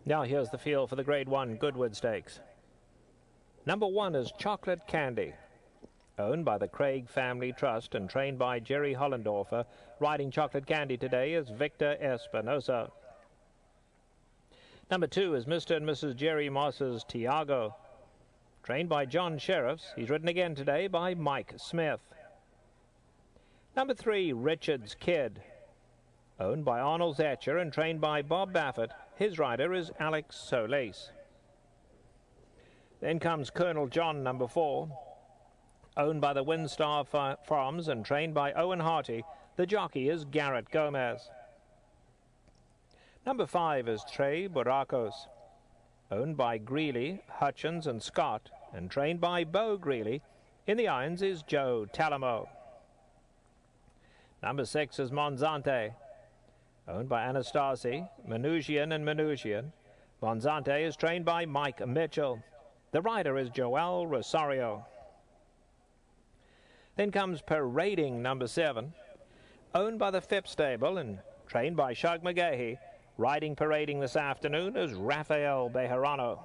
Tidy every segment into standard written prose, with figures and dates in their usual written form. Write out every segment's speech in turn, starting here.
Now here's the field for the Grade 1 Goodwood Stakes. Number 1 is Chocolate Candy, owned by the Craig Family Trust and trained by Jerry Hollendorfer. Riding Chocolate Candy today is Victor Espinosa. Number 2 is Mr. and Mrs. Jerry Moss's Tiago, trained by John Sheriffs. He's ridden again today by Mike Smith. Number 3, Richard's Kid, owned by Arnold Zetcher and trained by Bob Baffert. His rider is Alex Solis. Then comes Colonel John, number 4, owned by the Windstar Farms and trained by Owen Harty. The jockey is Garrett Gomez. Number 5 is Trey Buracos, owned by Greeley, Hutchins and Scott and trained by Bo Greeley. In the irons is Joe Talamo. Number 6 is Monzante, owned by Anastasi, Manouchian and Manouchian. Monzante is trained by Mike Mitchell. The rider is Joel Rosario. Then comes Parading, number 7, owned by the Phipps stable and trained by Shug McGahey. Riding Parading this afternoon is Rafael Bejarano.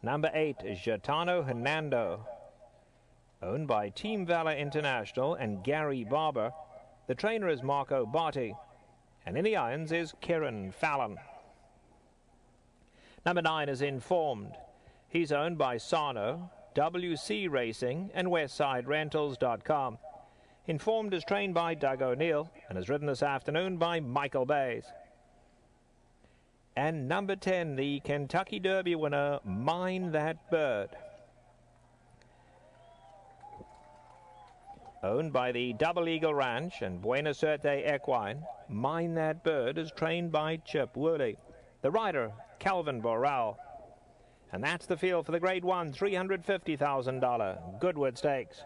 Number 8 is Gitano Hernando, owned by Team Valor International and Gary Barber. The trainer is Marco Botti, and in the irons is Kieran Fallon. Number 9 is Informed. He's owned by Sarno, WC Racing and WestsideRentals.com. Informed is trained by Doug O'Neill and is ridden this afternoon by Michael Bays. And number 10, the Kentucky Derby winner, Mine That Bird, owned by the Double Eagle Ranch and Buena Suerte Equine. Mine That Bird is trained by Chip Worley. The rider, Calvin Borrell. And that's the field for the Grade 1 $350,000 Goodwood Stakes.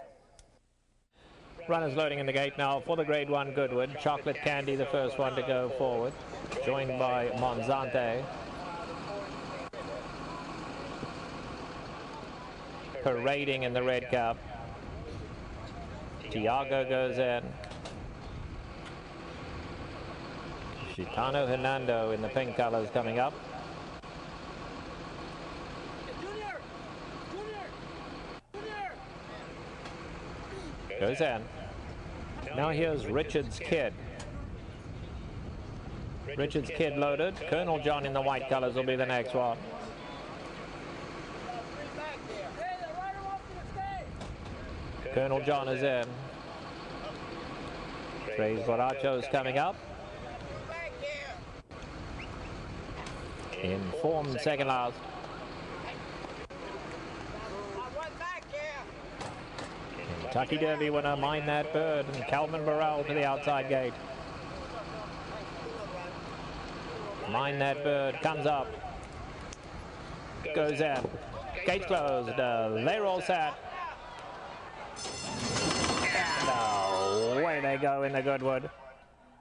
Runners loading in the gate now for the Grade 1 Goodwood. Chocolate Candy, the first one to go forward, joined by Monzante. Parading in the red cap. Tiago goes in. Gitano Hernando in the pink colors coming up. Goes in. Now here's Richard's Kid. Richard's Kid loaded. Colonel John in the white colors will be the next one. Colonel John is in. Tres Borrachos coming up. Informed second last. Kentucky Derby winner, Mine That Bird, and Calvin Burrell to the outside gate. Mine That Bird comes up. Goes in. Gates closed. They're all set. And away they go in the Goodwood.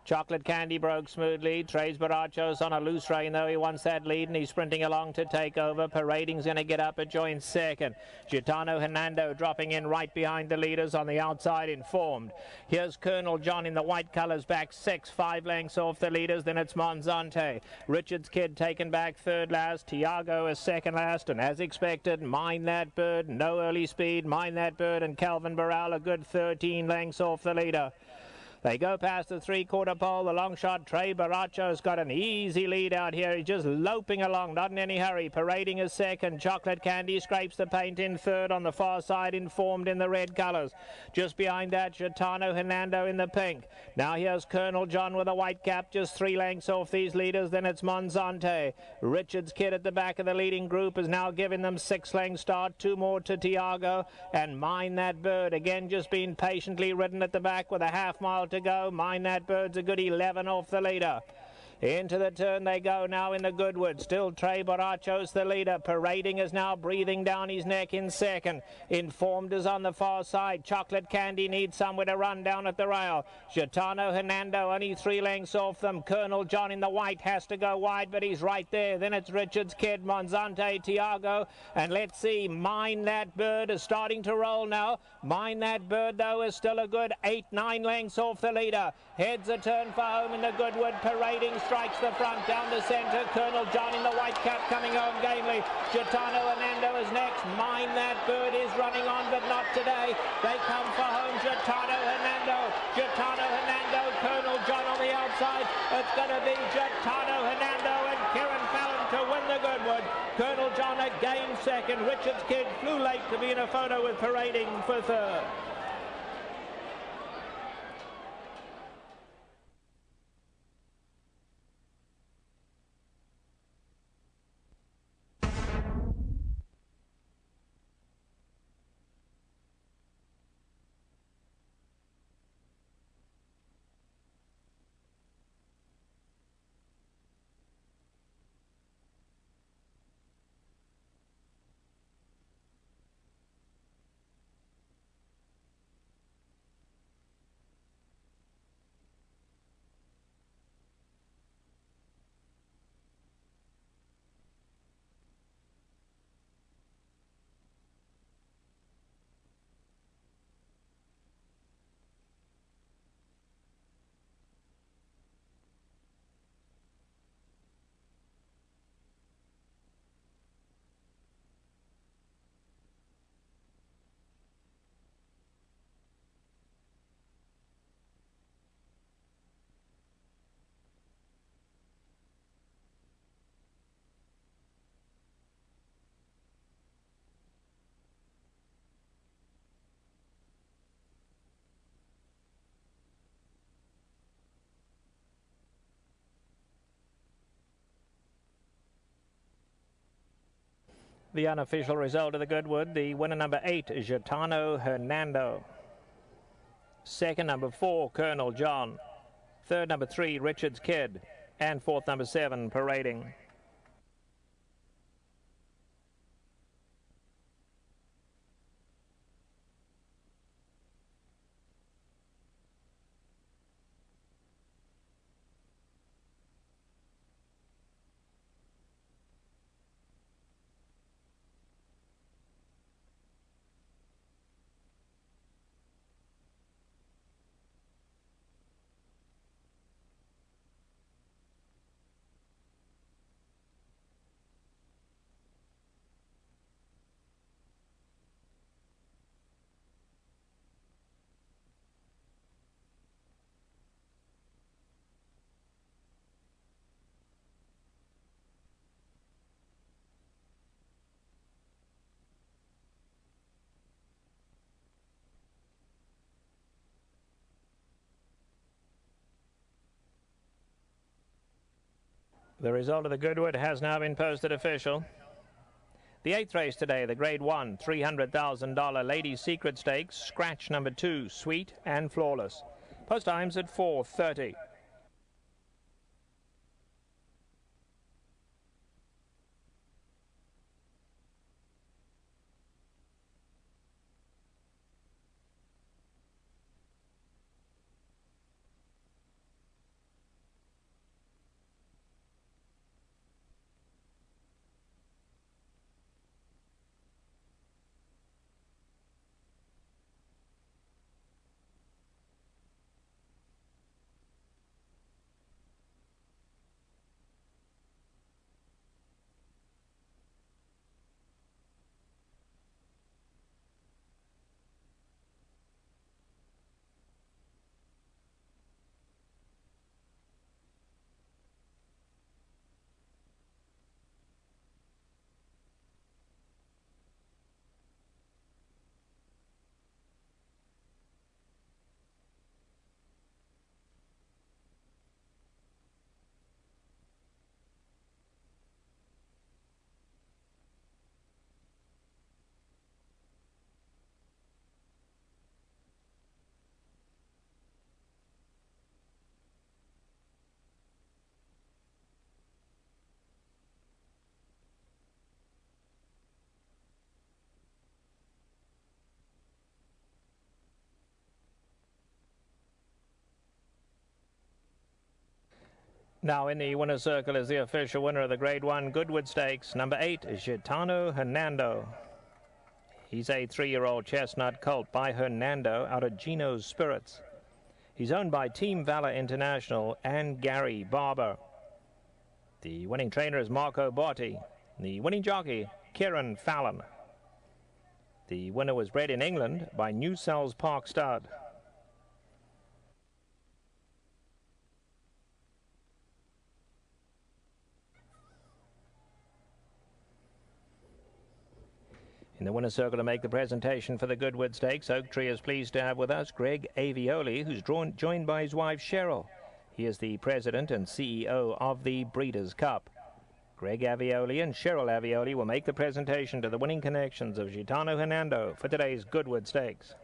Chocolate Candy broke smoothly. Tres Borrachos on a loose rein, though. He wants that lead, and he's sprinting along to take over. Parading's going to get up at joint second. Gitano Hernando dropping in right behind the leaders on the outside. Informed. Here's Colonel John in the white colors back 6, 5 lengths off the leaders. Then it's Monzante. Richard's Kid taken back third last. Tiago is second last, and as expected, Mine That Bird, no early speed. Mine That Bird and Calvin Burrell a good 13 lengths off the leader. They go past the three-quarter pole. The long shot, Trey Borrachos, got an easy lead out here. He's just loping along, not in any hurry. Parading is second. Chocolate Candy scrapes the paint in third on the far side, Informed in the red colors. Just behind that, Gitano Hernando in the pink. Now here's Colonel John with a white cap, just 3 lengths off these leaders. Then it's Monzante. Richard's Kid at the back of the leading group is now giving them 6 length start. 2 more to Tiago. And Mine That Bird, again, just been patiently ridden at the back with a half mile to go. Mine That Bird's a good 11 off the leader. Into the turn they go now in the Goodwood. Still Trey Borrachos the leader. Parading is now breathing down his neck in second. Informed is on the far side. Chocolate Candy needs somewhere to run down at the rail. Gitano Hernando only 3 lengths off them. Colonel John in the white has to go wide, but he's right there. Then it's Richard's Kid, Monzante, Tiago, and let's see, Mine That Bird is starting to roll now. Mine That Bird, though, is still a good 8, 9 lengths off the leader. Heads a turn for home in the Goodwood. Parading straight strikes the front, down the centre. Colonel John in the white cap coming home gamely. Gitano Hernando is next. Mind That Bird is running on, but not today. They come for home. Gitano Hernando. Gitano Hernando. Colonel John on the outside. It's going to be Gitano Hernando and Kieran Fallon to win the Goodwood. Colonel John again second. Richard's Kid flew late to be in a photo with Parading for third. The unofficial result of the Goodwood, the winner number 8 is Gitano Hernando. Second number 4, Colonel John. Third number 3, Richard's Kid. And fourth number 7, Parading. The result of the Goodwood has now been posted official. The 8th race today, the Grade 1, $300,000 Ladies Secret Stakes, scratch number 2, Sweet and Flawless. Post times at 4:30. Now in the winner's circle is the official winner of the Grade 1 Goodwood Stakes. Number 8 is Gitano Hernando. He's a 3-year-old chestnut colt by Hernando out of Gino's Spirits. He's owned by Team Valor International and Gary Barber. The winning trainer is Marco Botti. The winning jockey, Kieran Fallon. The winner was bred in England by New Sells Park Stud. In the winner's circle to make the presentation for the Goodwood Stakes, Oak Tree is pleased to have with us Greg Avioli, who's joined by his wife Cheryl. He is the president and CEO of the Breeders' Cup. Greg Avioli and Cheryl Avioli will make the presentation to the winning connections of Gitano Hernando for today's Goodwood Stakes.